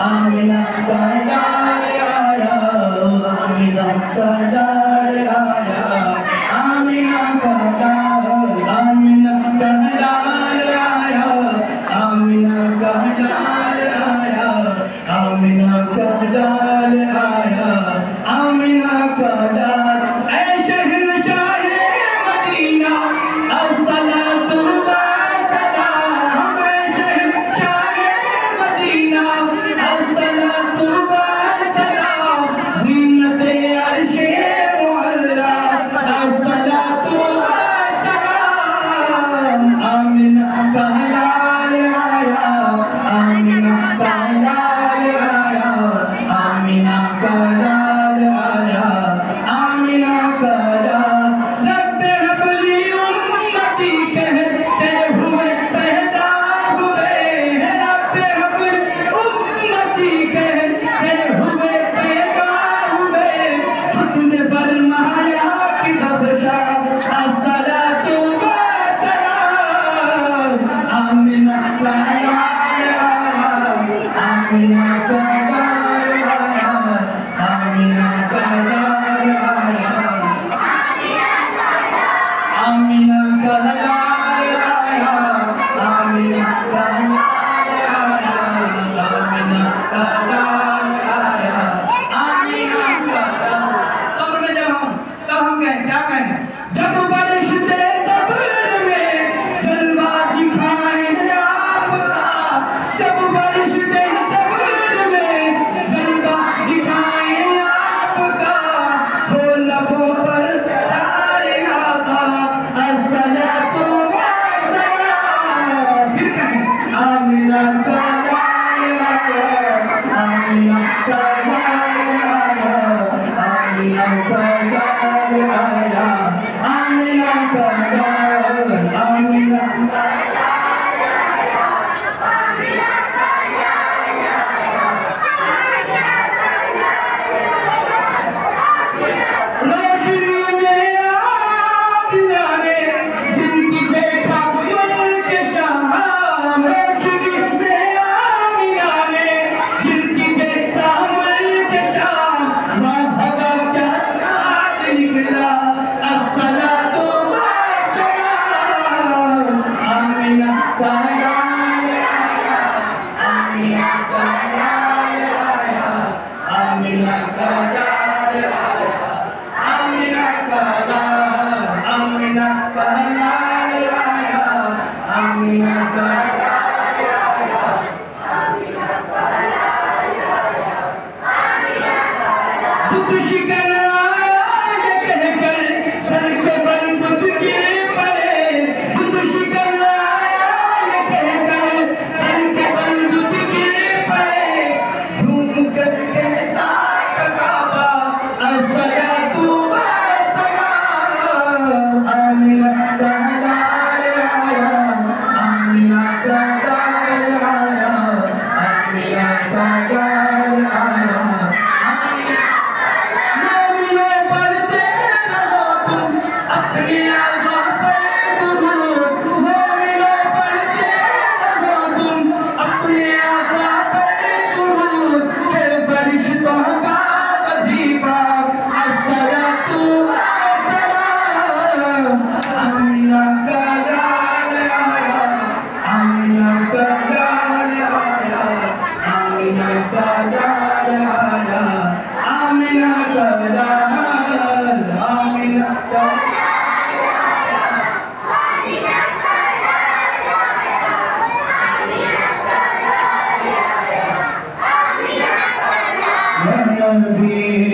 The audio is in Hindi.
आमिना का लाल आया, आमिना का लाल आया, आमिना का लाल, आमिना का लाल आया, आमिना का लाल आया, आमिना का लाल आया, आमिना का लाल। ऐ शहंशाहे मदीना अस्सलातु व सलाम, ऐ शहंशाहे मदीना अस्सलातु व सलाम, ज़ीनते अर्शे मुअल्ला अस्सलातु व सलाम। आमिना का लाल आया, आमिना का लाल आया, आमिना का लाल आया, आमिना का लाल। रब्बे हबली उम्मती कहते हुए पैदा हुए हैं, रब्बे हबली उम्मती कहते हुए पैदा हुए, हमने फरमाया कि बख्शा अस्सलातु व सलाम। आमिना का लाल आया, आमिना का लाल आया, आमिना का लाल आया, आमिना का लाल आया, आमिना का लाल आया, आमिना का लाल आया, आमिना का लाल। कब्र में जब हम कहें क्या कहें, जब बरिश्ते कब्र में जलवा दिखाएं आपका, जब बरिश्ते कब्र में जलवा दिखाएं आपका, हो लबों पर आएगा अस्सलातु व सलाम। फिर कहें आमिना का लाल आया, आमिना का लाल आया, आमिना का लाल आया, आमिना का लाल, आमिना का रोशनी में आमिना ने जिनकी देखा मुल्क शाम, रोशनी में आमिना ने जिनकी देखा मुल्क शाम, मरहबा क्या चाँद निकला अस्सलातु व सलाम। आमिना का लाल आया, आमिना का लाल आया, आमिना का लाल आया, आमिना का लाल, आमिना का लाल आया, आमिना का लाल आया, आमिना का लाल आया, दुख शिकन आया ये कहकर सर के बल बुध गिर पड़े, दुख शिकन आया ये कहकर सर के बल बुध गिर पड़े, झूम कर कहता काबा अस्सलातु व सलाम। आमिना का लाल आया, आमिना का लाल आया, आमिना का लाल आया, मोमिनों पढ़ते रहो तुम अपनी आज़ा पे दुरूद, मोमिनों पढ़ते रहो तुम अपनी आज़ा पे दुरूद, के फरिश्तों का वज़ीफ़ा अस्सलातु व सलाम। आमिना का लाल आया, आमिना का लाल आया, आमिना का लाल आया, आमिना का लाल, आमिना का या नबी